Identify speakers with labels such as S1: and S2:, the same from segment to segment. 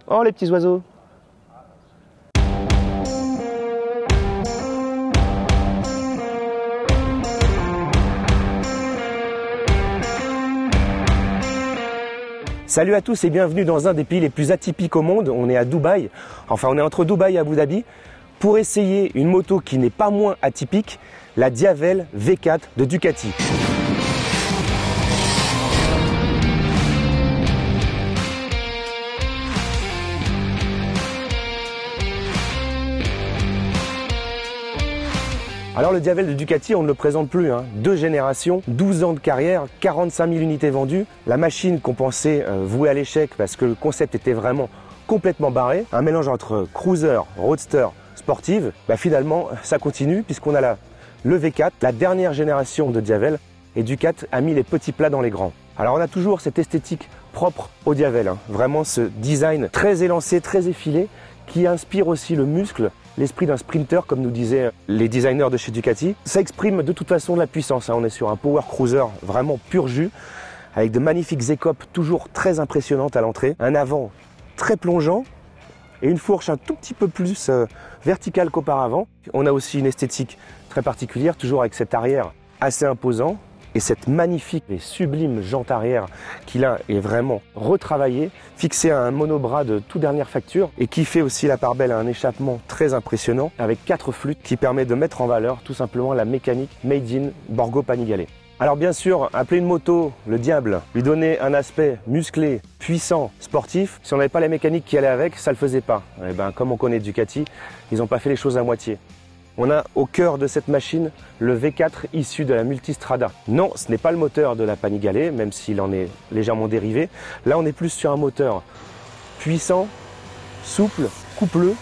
S1: Oh les petits oiseaux! Salut à tous et bienvenue dans un des pays les plus atypiques au monde. On est à Dubaï, enfin on est entre Dubaï et Abu Dhabi, pour essayer une moto qui n'est pas moins atypique, la Diavel V4 de Ducati. Alors le Diavel de Ducati, on ne le présente plus, hein. 2 générations, 12 ans de carrière, 45 000 unités vendues. La machine qu'on pensait vouée à l'échec parce que le concept était vraiment complètement barré. Un mélange entre cruiser, roadster, sportive. Finalement, ça continue puisqu'on a le V4, la dernière génération de Diavel. Et Ducati a mis les petits plats dans les grands. Alors on a toujours cette esthétique propre au Diavel, hein. Vraiment ce design très élancé, très effilé, qui inspire aussi le muscle, l'esprit d'un sprinter, comme nous disaient les designers de chez Ducati. Ça exprime de toute façon la puissance, hein. On est sur un power cruiser vraiment pur jus, avec de magnifiques écopes toujours très impressionnantes à l'entrée, un avant très plongeant et une fourche un tout petit peu plus verticale qu'auparavant. On a aussi une esthétique très particulière, toujours avec cet arrière assez imposant. Et cette magnifique et sublime jante arrière qui là est vraiment retravaillée, fixée à un monobras de toute dernière facture et qui fait aussi la part belle à un échappement très impressionnant avec 4 flûtes qui permet de mettre en valeur tout simplement la mécanique made in Borgo Panigale. Alors bien sûr, appeler une moto le diable, lui donner un aspect musclé, puissant, sportif, si on n'avait pas la mécanique qui allait avec, ça le faisait pas. Et comme on connaît Ducati, ils n'ont pas fait les choses à moitié. On a au cœur de cette machine le V4 issu de la Multistrada. Non, ce n'est pas le moteur de la Panigale, même s'il en est légèrement dérivé. Là, on est plus sur un moteur puissant, souple, coupleux,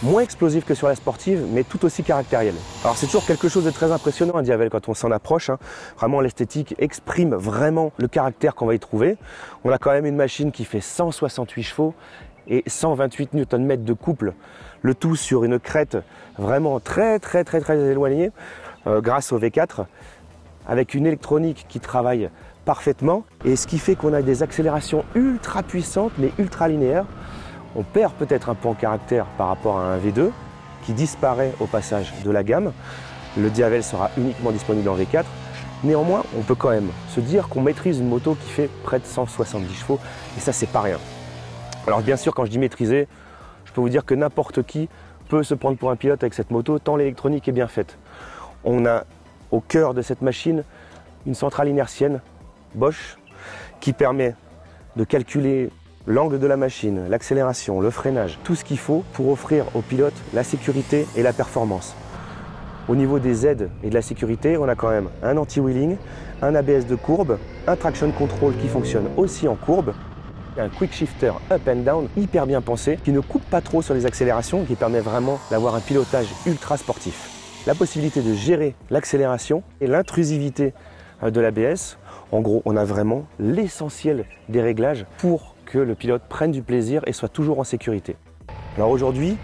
S1: moins explosif que sur la sportive, mais tout aussi caractériel. Alors c'est toujours quelque chose de très impressionnant, un Diavel, quand on s'en approche, hein. Vraiment, l'esthétique exprime vraiment le caractère qu'on va y trouver. On a quand même une machine qui fait 168 chevaux et 128 Nm de couple. Le tout sur une crête vraiment très éloignée grâce au V4 avec une électronique qui travaille parfaitement et ce qui fait qu'on a des accélérations ultra puissantes mais ultra linéaires. On perd peut-être un peu en caractère par rapport à un V2 qui disparaît au passage de la gamme. Le Diavel sera uniquement disponible en V4. Néanmoins, on peut quand même se dire qu'on maîtrise une moto qui fait près de 170 chevaux et ça c'est pas rien. Alors bien sûr, quand je dis maîtriser, je peux vous dire que n'importe qui peut se prendre pour un pilote avec cette moto, tant l'électronique est bien faite. On a au cœur de cette machine une centrale inertienne Bosch qui permet de calculer l'angle de la machine, l'accélération, le freinage, tout ce qu'il faut pour offrir au pilote la sécurité et la performance. Au niveau des aides et de la sécurité, on a quand même un anti-wheeling, un ABS de courbe, un traction control qui fonctionne aussi en courbe, un quick shifter up and down hyper bien pensé qui ne coupe pas trop sur les accélérations et qui permet vraiment d'avoir un pilotage ultra sportif. La possibilité de gérer l'accélération et l'intrusivité de l'ABS. En gros, on a vraiment l'essentiel des réglages pour que le pilote prenne du plaisir et soit toujours en sécurité. Alors aujourd'hui,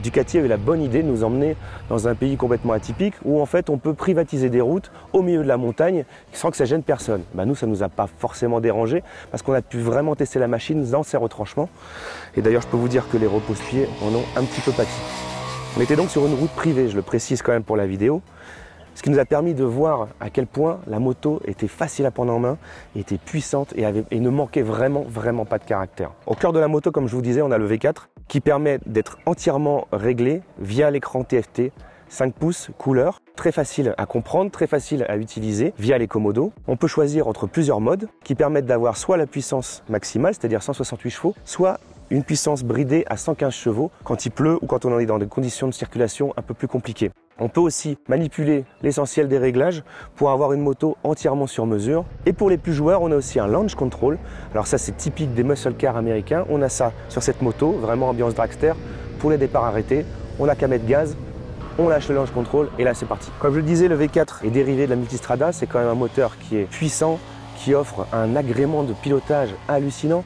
S1: Ducati a eu la bonne idée de nous emmener dans un pays complètement atypique où en fait on peut privatiser des routes au milieu de la montagne sans que ça gêne personne. Nous, ça ne nous a pas forcément dérangé parce qu'on a pu vraiment tester la machine dans ses retranchements. Et d'ailleurs, je peux vous dire que les repose-pieds en ont un petit peu pâti. On était donc sur une route privée, je le précise quand même pour la vidéo, ce qui nous a permis de voir à quel point la moto était facile à prendre en main, était puissante et ne manquait vraiment pas de caractère. Au cœur de la moto, comme je vous disais, on a le V4 qui permet d'être entièrement réglé via l'écran TFT 5 pouces couleur, très facile à comprendre, très facile à utiliser via les commodos. On peut choisir entre plusieurs modes qui permettent d'avoir soit la puissance maximale, c'est-à-dire 168 chevaux, soit une puissance bridée à 115 chevaux quand il pleut ou quand on est dans des conditions de circulation un peu plus compliquées. On peut aussi manipuler l'essentiel des réglages pour avoir une moto entièrement sur mesure. Et pour les plus joueurs, on a aussi un launch control. Alors ça, c'est typique des muscle cars américains. On a ça sur cette moto, vraiment ambiance dragster. Pour les départs arrêtés, on n'a qu'à mettre gaz, on lâche le launch control et là c'est parti. Comme je le disais, le V4 est dérivé de la Multistrada. C'est quand même un moteur qui est puissant, qui offre un agrément de pilotage hallucinant.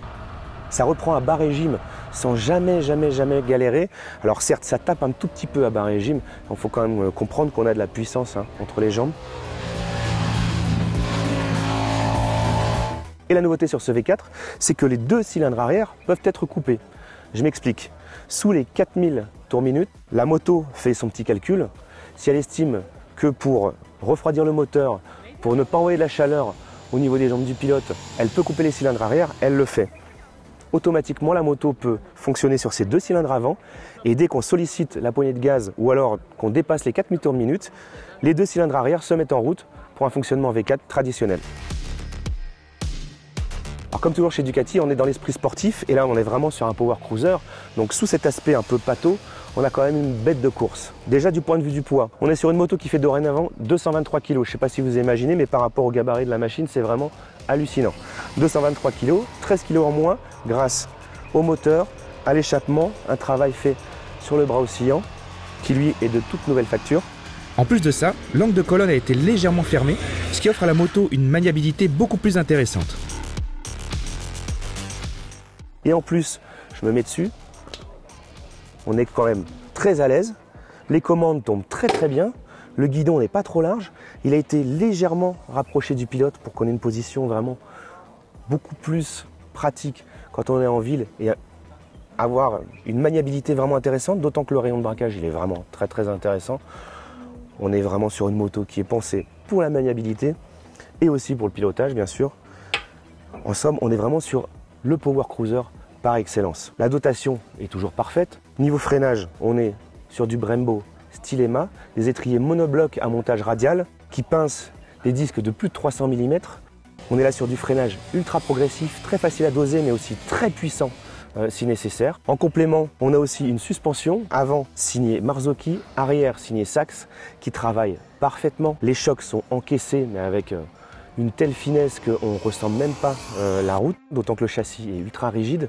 S1: Ça reprend à bas régime sans jamais galérer. Alors certes, ça tape un tout petit peu à bas régime. Il faut quand même comprendre qu'on a de la puissance entre les jambes. Et la nouveauté sur ce V4, c'est que les 2 cylindres arrière peuvent être coupés. Je m'explique. Sous les 4000 tours minute, la moto fait son petit calcul. Si elle estime que pour refroidir le moteur, pour ne pas envoyer de la chaleur au niveau des jambes du pilote, elle peut couper les cylindres arrière, elle le fait. Automatiquement, la moto peut fonctionner sur ses 2 cylindres avant et dès qu'on sollicite la poignée de gaz ou alors qu'on dépasse les 4000 tours minute, les 2 cylindres arrière se mettent en route pour un fonctionnement V4 traditionnel. Alors comme toujours chez Ducati, on est dans l'esprit sportif et là on est vraiment sur un power cruiser. Donc sous cet aspect un peu pâteau, on a quand même une bête de course. Déjà du point de vue du poids, on est sur une moto qui fait dorénavant 223 kg. Je ne sais pas si vous imaginez, mais par rapport au gabarit de la machine, c'est vraiment hallucinant. 223 kg, 13 kg en moins grâce au moteur, à l'échappement, un travail fait sur le bras oscillant qui lui est de toute nouvelle facture.
S2: En plus de ça, l'angle de colonne a été légèrement fermé, ce qui offre à la moto une maniabilité beaucoup plus intéressante.
S1: Et en plus, je me mets dessus, on est quand même très à l'aise, les commandes tombent très bien, le guidon n'est pas trop large, il a été légèrement rapproché du pilote pour qu'on ait une position vraiment beaucoup plus pratique quand on est en ville et avoir une maniabilité vraiment intéressante, d'autant que le rayon de braquage il est vraiment très intéressant. On est vraiment sur une moto qui est pensée pour la maniabilité et aussi pour le pilotage bien sûr. En somme, on est vraiment sur le power cruiser par excellence. La dotation est toujours parfaite. Niveau freinage, on est sur du Brembo style EMA, des étriers monoblocs à montage radial qui pincent les disques de plus de 300 mm. On est là sur du freinage ultra progressif, très facile à doser mais aussi très puissant si nécessaire. En complément, on a aussi une suspension avant signée Marzocchi, arrière signée Sachs qui travaille parfaitement. Les chocs sont encaissés mais avec une telle finesse qu'on ne ressent même pas la route, d'autant que le châssis est ultra rigide.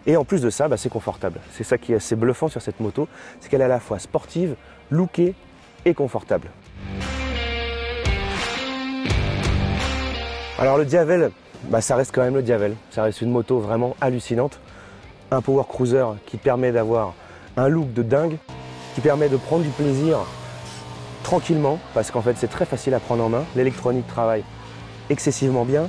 S1: Et en plus de ça, c'est confortable. C'est ça qui est assez bluffant sur cette moto, c'est qu'elle est à la fois sportive, lookée et confortable. Alors le Diavel, ça reste quand même le Diavel. Ça reste une moto vraiment hallucinante. Un power cruiser qui permet d'avoir un look de dingue, qui permet de prendre du plaisir tranquillement, parce qu'en fait c'est très facile à prendre en main. L'électronique travaille excessivement bien.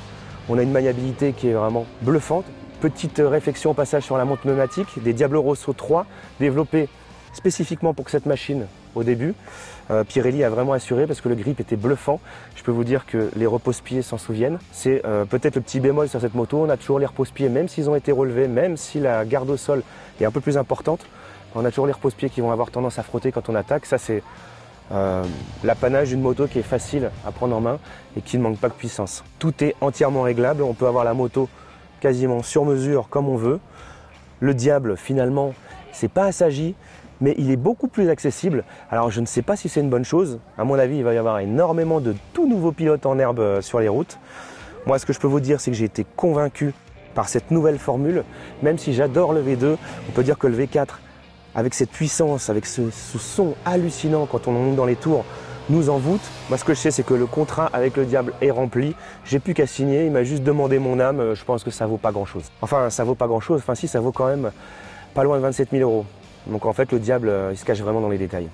S1: On a une maniabilité qui est vraiment bluffante. Petite réflexion au passage sur la montre pneumatique, des Diablo Rosso 3 développés spécifiquement pour cette machine au début. Pirelli a vraiment assuré parce que le grip était bluffant. Je peux vous dire que les repose-pieds s'en souviennent. C'est peut-être le petit bémol sur cette moto, on a toujours les repose-pieds, même s'ils ont été relevés, même si la garde au sol est un peu plus importante, on a toujours les repose-pieds qui vont avoir tendance à frotter quand on attaque. Ça c'est l'apanage d'une moto qui est facile à prendre en main et qui ne manque pas de puissance. Tout est entièrement réglable, on peut avoir la moto quasiment sur mesure comme on veut. Le Diable finalement c'est pas assagi mais il est beaucoup plus accessible. Alors je ne sais pas si c'est une bonne chose, à mon avis il va y avoir énormément de tout nouveaux pilotes en herbe sur les routes. Moi ce que je peux vous dire c'est que j'ai été convaincu par cette nouvelle formule, même si j'adore le V2, on peut dire que le V4 avec cette puissance, avec ce son hallucinant quand on monte dans les tours, nous envoûte. Moi ce que je sais c'est que le contrat avec le Diable est rempli, j'ai plus qu'à signer, il m'a juste demandé mon âme, je pense que ça vaut pas grand chose. Enfin ça vaut pas grand chose, enfin si ça vaut quand même pas loin de 27 000 €. Donc en fait le Diable il se cache vraiment dans les détails.